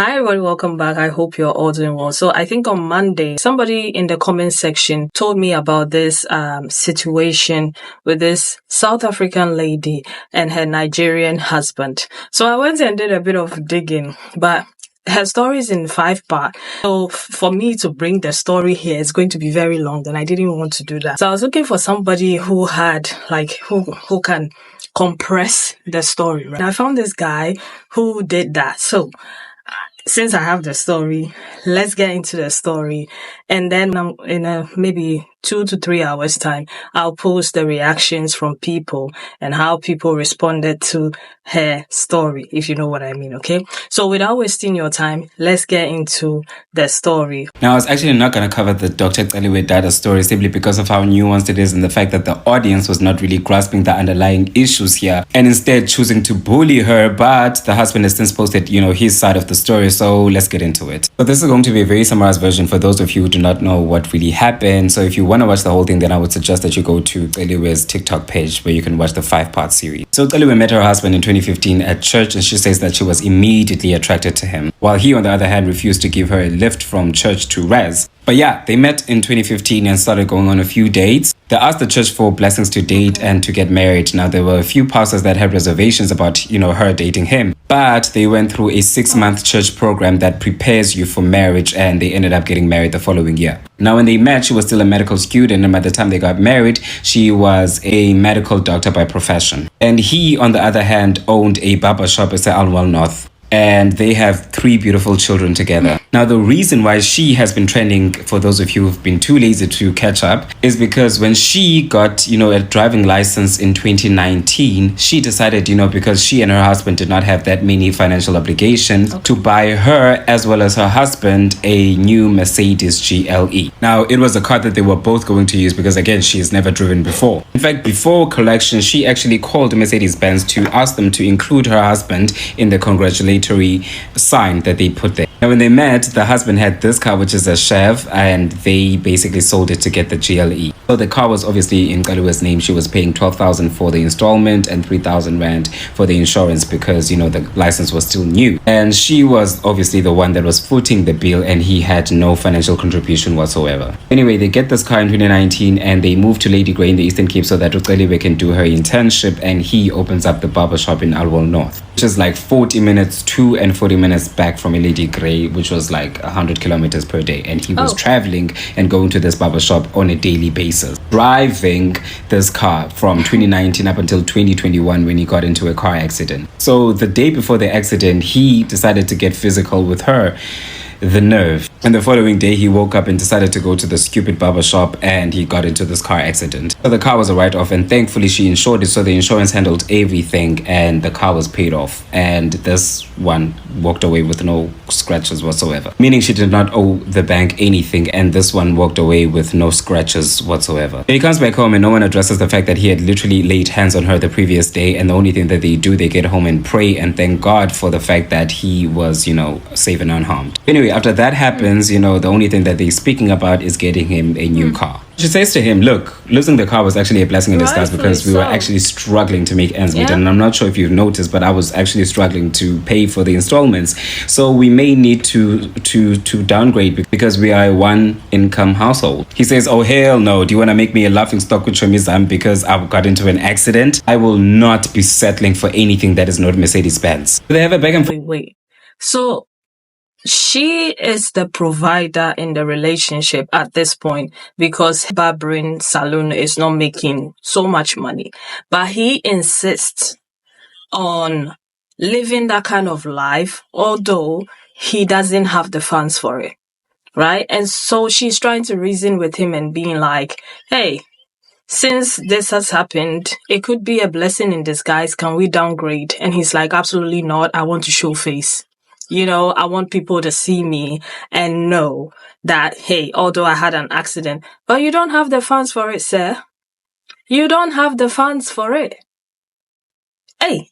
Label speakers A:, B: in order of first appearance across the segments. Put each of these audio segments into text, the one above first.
A: Hi everybody, welcome back. I hope you're all doing well. So I think on Monday, somebody in the comment section told me about this situation with this South African lady and her Nigerian husband. So I went and did a bit of digging, but her story is in 5 parts. So for me to bring the story here is going to be very long, and I didn't want to do that. So I was looking for somebody who had who can compress the story, right? And I found this guy who did that. So since I have the story, let's get into the story. And then in maybe 2 to 3 hours time, I'll post the reactions from people and how people responded to her story, if you know what I mean, okay? So without wasting your time, let's get into the story.
B: Now, I was actually not going to cover the Dr. Celiwe Dada story simply because of how nuanced it is and the fact that the audience was not really grasping the underlying issues here and instead choosing to bully her, but the husband has since posted, his side of the story, so let's get into it. But this is going to be a very summarized version for those of you who do not know what really happened. So if you want to watch the whole thing, then I would suggest that you go to Celiwe's TikTok page where you can watch the 5-part series. So Celiwe met her husband in 2015 at church, and she says that she was immediately attracted to him, while he, on the other hand, refused to give her a lift from church to res. But yeah, they met in 2015 and started going on a few dates. They asked the church for blessings to date and to get married. Now, there were a few pastors that had reservations about, her dating him. But they went through a 6-month church program that prepares you for marriage, and they ended up getting married the following year. Now, when they met, she was still a medical student, and by the time they got married, she was a medical doctor by profession. And he, on the other hand, owned a barber shop at Alwell North. And they have 3 beautiful children together. Now, the reason why she has been trending, for those of you who've been too lazy to catch up, is because when she got, a driving license in 2019, she decided, because she and her husband did not have that many financial obligations, to buy her as well as her husband a new Mercedes GLE. Now, it was a car that they were both going to use because, again, she has never driven before. In fact, before collection, she actually called Mercedes-Benz to ask them to include her husband in the congratulatory sign that they put there. Now, when they met, the husband had this car, which is a Chev, and they basically sold it to get the GLE. So the car was obviously in Celiwe's name. She was paying 12,000 for the installment and 3,000 rand for the insurance because, the license was still new. And she was obviously the one that was footing the bill, and he had no financial contribution whatsoever. Anyway, they get this car in 2019 and they move to Lady Grey in the Eastern Cape so that Celiwe can do her internship, and he opens up the barber shop in Alwell North, which is like 40 minutes to and 40 minutes back from Lady Grey, which was like 100 kilometers per day. And he was traveling and going to this barber shop on a daily basis, driving this car from 2019 up until 2021 when he got into a car accident. So the day before the accident, he decided to get physical with her. The nerve. And the following day, he woke up and decided to go to the stupid barber shop, and he got into this car accident. So the car was a write-off, and thankfully she insured it, so the insurance handled everything and the car was paid off. And this one walked away with no scratches whatsoever, meaning she did not owe the bank anything, and this one walked away with no scratches whatsoever. And he comes back home and no one addresses the fact that he had literally laid hands on her the previous day, and the only thing that they do, they get home and pray and thank God for the fact that he was, safe and unharmed. Anyway, after that happens, the only thing that they're speaking about is getting him a new car. She says to him, look, losing the car was actually a blessing in disguise because we were actually struggling to make ends meet. And I'm not sure if you've noticed, but I was actually struggling to pay for the installments. So we may need to downgrade because we are a 1-income household. He says, oh, hell no. Do you want to make me a laughing stock with Chomizam because I got into an accident? I will not be settling for anything that is not Mercedes-Benz. They have a back and forth.
A: Wait. So she is the provider in the relationship at this point because barbering salon is not making so much money. But he insists on living that kind of life, although he doesn't have the funds for it, right? And so she's trying to reason with him and being like, hey, since this has happened, it could be a blessing in disguise. Can we downgrade? And he's like, absolutely not. I want to show face. I want people to see me and know that, hey, although I had an accident, but you don't have the funds for it, sir. You don't have the funds for it. Hey.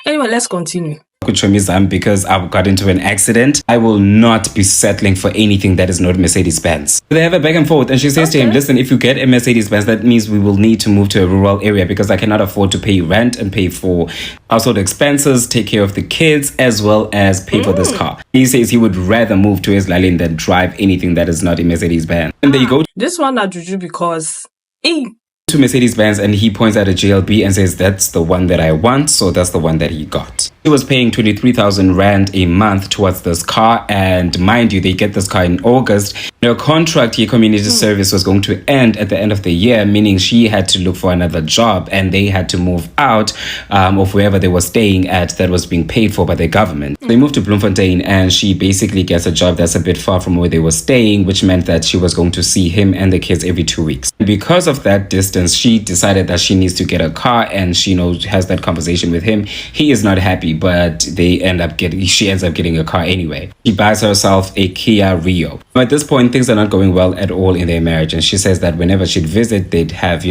A: Anyway, let's continue.
B: because I got into an accident. I will not be settling for anything that is not Mercedes-Benz. They have a back and forth, and she says to him, listen, if you get a Mercedes-Benz, that means we will need to move to a rural area because I cannot afford to pay rent and pay for household expenses, take care of the kids, as well as pay for this car. He says he would rather move to Escalating than drive anything that is not a Mercedes-Benz. And there you go.
A: This one not juju because
B: to Mercedes-Benz, and he points at a GLB and says that's the one that I want, so that's the one that he got. He was paying 23,000 Rand a month towards this car, and mind you, they get this car in August. Their contract here, community service, was going to end at the end of the year, meaning she had to look for another job and they had to move out of wherever they were staying at that was being paid for by the government. They moved to Bloemfontein, and she basically gets a job that's a bit far from where they were staying, which meant that she was going to see him and the kids every 2 weeks. And because of that distance, she decided that she needs to get a car, and she has that conversation with him. He is not happy, but she ends up getting a car anyway. She buys herself a Kia Rio. At this point, things are not going well at all in their marriage, and she says that whenever she'd visit, they'd have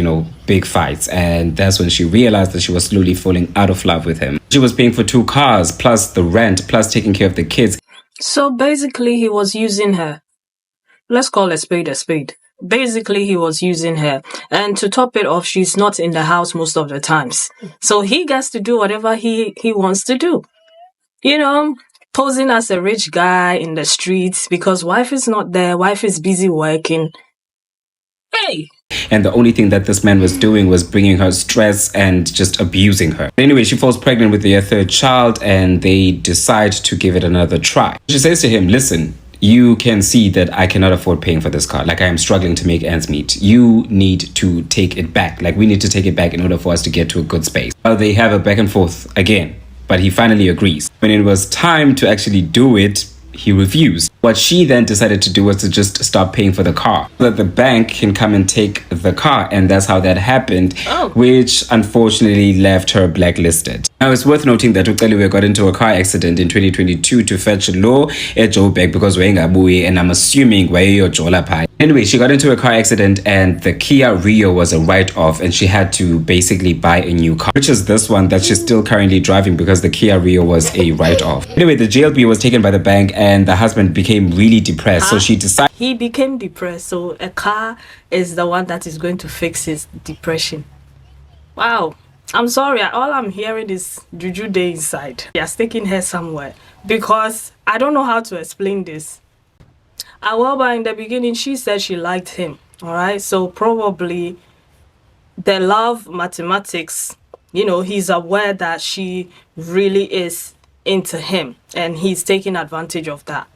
B: big fights, and that's when she realized that she was slowly falling out of love with him. She was paying for 2 cars plus the rent plus taking care of the kids.
A: So basically he was using her. Let's call a spade a spade. Basically, he was using her. And to top it off, she's not in the house most of the times. So he gets to do whatever he wants to do. Posing as a rich guy in the streets because wife is not there. Wife is busy working. Hey!
B: And the only thing that this man was doing was bringing her stress and just abusing her. Anyway, she falls pregnant with their 3rd child, and they decide to give it another try. She says to him, listen, you can see that I cannot afford paying for this car. Like, I am struggling to make ends meet. You need to take it back. Like, we need to take it back in order for us to get to a good space. Well, they have a back and forth again, but he finally agrees. When it was time to actually do it, he refused. What she then decided to do was to just stop paying for the car so that the bank can come and take the car, and that's how that happened, which unfortunately left her blacklisted. Now, it's worth noting that Uceliwe got into a car accident in 2022 to fetch law at Joburg because Boye, and I'm assuming Jola Pai. Anyway, she got into a car accident, and the Kia Rio was a write-off, and she had to basically buy a new car, which is this one that she's still currently driving because the Kia Rio was a write-off. Anyway, the GLB was taken by the bank, and the husband became really depressed. So she decided...
A: He became depressed, so a car is the one that is going to fix his depression. Wow. I'm sorry, all I'm hearing is Juju Day inside. You're sticking her somewhere because I don't know how to explain this. But in the beginning, she said she liked him. All right, so probably the love mathematics, he's aware that she really is into him and he's taking advantage of that.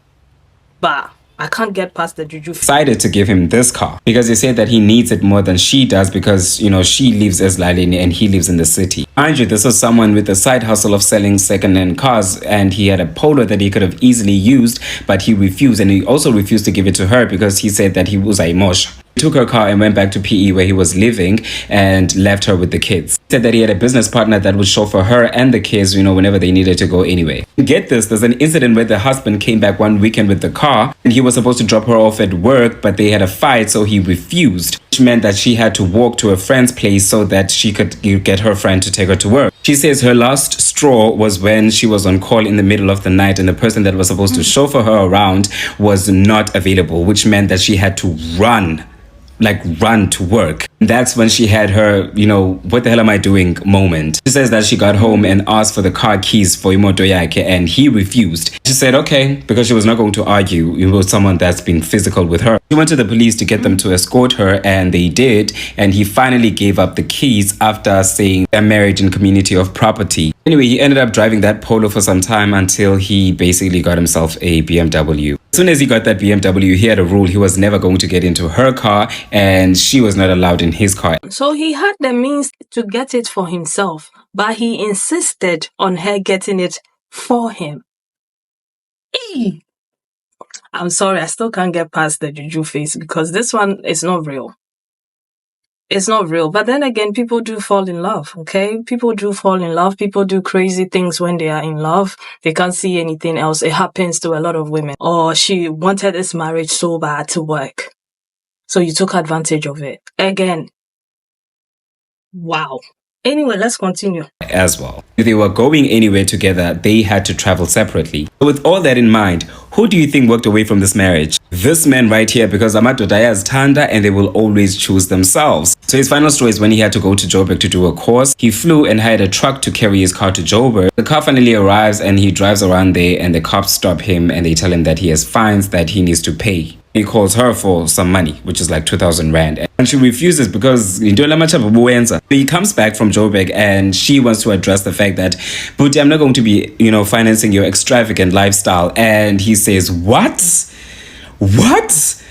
A: But I can't get past the juju.
B: Decided to give him this car because he said that he needs it more than she does because, she lives as Escalating and he lives in the city. Mind you, this was someone with a side hustle of selling second-hand cars, and he had a Polo that he could have easily used, but he refused, and he also refused to give it to her because he said that he was a mosh. He took her car and went back to PE where he was living and left her with the kids. He said that he had a business partner that would chauffeur her and the kids, whenever they needed to go anyway. Get this, there's an incident where the husband came back one weekend with the car, and he was supposed to drop her off at work, but they had a fight, so he refused, which meant that she had to walk to a friend's place so that she could get her friend to take her to work. She says her last straw was when she was on call in the middle of the night, and the person that was supposed to chauffeur her around was not available, which meant that she had to run to work. That's when she had her, what the hell am I doing moment. She says that she got home and asked for the car keys for imoto yake, and he refused. She said okay, because she was not going to argue with someone that's been physical with her. She went to the police to get them to escort her, and they did, and he finally gave up the keys after saying they're married in community of property. Anyway, he ended up driving that Polo for some time until he basically got himself a BMW. As soon as he got that BMW, he had a rule: he was never going to get into her car, and she was not allowed in his car.
A: So he had the means to get it for himself, but he insisted on her getting it for him. Eee! I'm sorry, I still can't get past the juju face because this one is not real. It's not real. But then again, people do fall in love, okay? People do fall in love. People do crazy things when they are in love. They can't see anything else. It happens to a lot of women. Or she wanted this marriage so bad to work, so you took advantage of it. Again, wow. Anyway, let's continue.
B: As well. If they were going anywhere together, they had to travel separately. With all that in mind, who do you think walked away from this marriage? This man right here, because amadoda ayazithanda and they will always choose themselves. So his final story is when he had to go to Joburg to do a course. He flew and hired a truck to carry his car to Joburg. The car finally arrives and he drives around there and the cops stop him and they tell him that he has fines that he needs to pay. He calls her for some money, which is like 2,000 rand. And she refuses because he comes back from Joburg and she wants to address the fact that, but I'm not going to be, financing your extravagant lifestyle. And he says, what? What?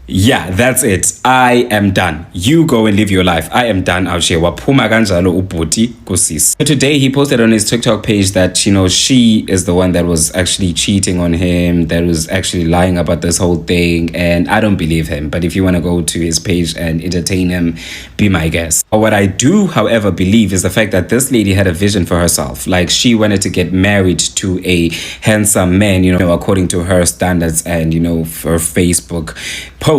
B: Yeah, that's it. I am done. You go and live your life. I am done out here. Waphuma kanjalo ubhuti kusisi. So today he posted on his TikTok page that, she is the one that was actually cheating on him, that was actually lying about this whole thing. And I don't believe him. But if you want to go to his page and entertain him, be my guest. But what I do, however, believe is the fact that this lady had a vision for herself. Like she wanted to get married to a handsome man, according to her standards and, her Facebook post.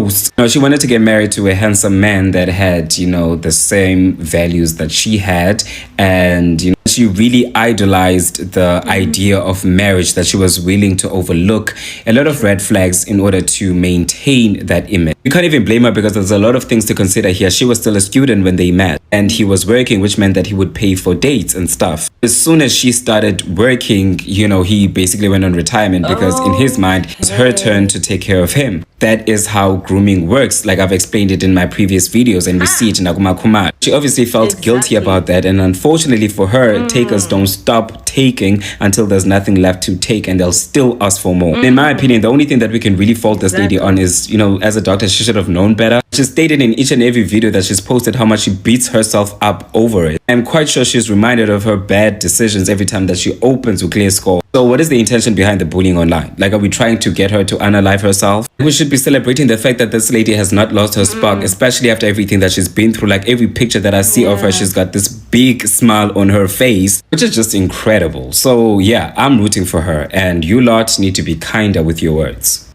B: She wanted to get married to a handsome man that had, the same values that she had. And, she really idolized the idea of marriage, that she was willing to overlook a lot of red flags in order to maintain that image. You can't even blame her because there's a lot of things to consider here. She was still a student when they met and he was working, which meant that he would pay for dates and stuff. As soon as she started working, he basically went on retirement because in his mind, it's her turn to take care of him. That is how grooming works, like I've explained it in my previous videos, and we see it in Aguma Kuma. She obviously felt guilty about that, and unfortunately for her, takers don't stop taking until there's nothing left to take, and they'll still ask for more. In my opinion, the only thing that we can really fault this lady on is, as a doctor, she should have known better. She stated in each and every video that she's posted how much she beats herself up over it. I'm quite sure she's reminded of her bad decisions every time that she opens with clear score. So what is the intention behind the bullying online? Like, are we trying to get her to unalive herself? We should be celebrating the fact that this lady has not lost her spark, especially after everything that she's been through. Like every picture that I see of her, she's got this big smile on her face, which is just incredible. So yeah, I'm rooting for her, and you lot need to be kinder with your words.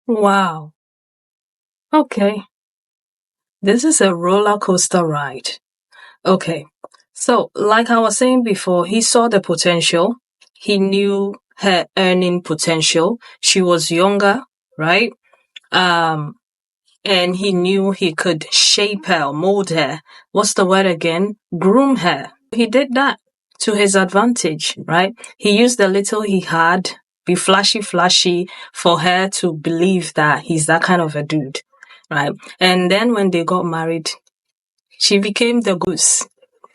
A: Wow. Okay. This is a roller coaster ride. Okay. So, like I was saying before, he saw the potential. He knew her earning potential. She was younger, right? And he knew he could shape her, mold her. What's the word again? Groom her. He did that to his advantage, right? He used the little he had, be flashy for her to believe that he's that kind of a dude, right? And then when they got married, she became the goose.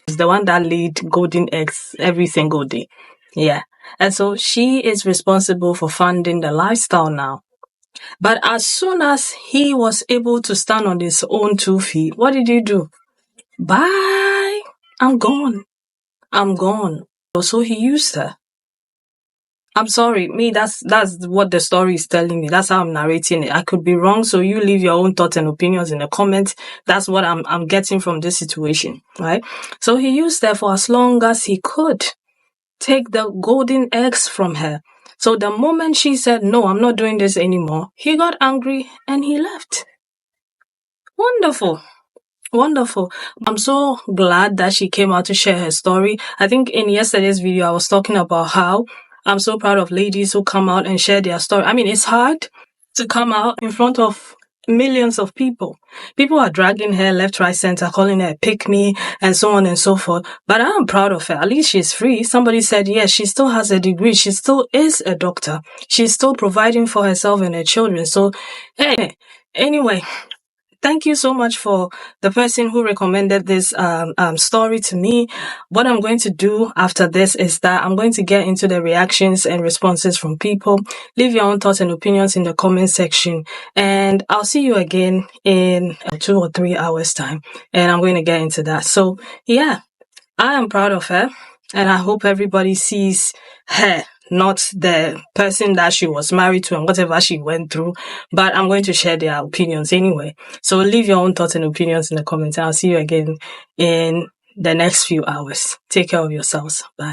A: The one that laid golden eggs every single day. Yeah. And so she is responsible for funding the lifestyle now. But as soon as he was able to stand on his own 2 feet, what did he do? Bye. I'm gone. So he used her. I'm sorry, that's what the story is telling me. That's how I'm narrating it. I could be wrong, so you leave your own thoughts and opinions in the comments. That's what I'm getting from this situation, right? So he used her for as long as he could. Take the golden eggs from her. So the moment she said, no, I'm not doing this anymore, he got angry and he left. Wonderful. I'm so glad that she came out to share her story. I think in yesterday's video, I was talking about how I'm so proud of ladies who come out and share their story. I mean, it's hard to come out in front of millions of people. People are dragging her left, right, center, calling her a pick-me and so on and so forth. But I'm proud of her. At least she's free. Somebody said, yes, she still has a degree. She still is a doctor. She's still providing for herself and her children. So, hey, anyway, thank you so much for the person who recommended this story to me. What I'm going to do after this is that I'm going to get into the reactions and responses from people. Leave your own thoughts and opinions in the comment section. And I'll see you again in 2 or 3 hours time. And I'm going to get into that. So yeah, I am proud of her. And I hope everybody sees her, not the person that she was married to and whatever she went through. But I'm going to share their opinions anyway. So leave your own thoughts and opinions in the comments. I'll see you again in the next few hours. Take care of yourselves. Bye.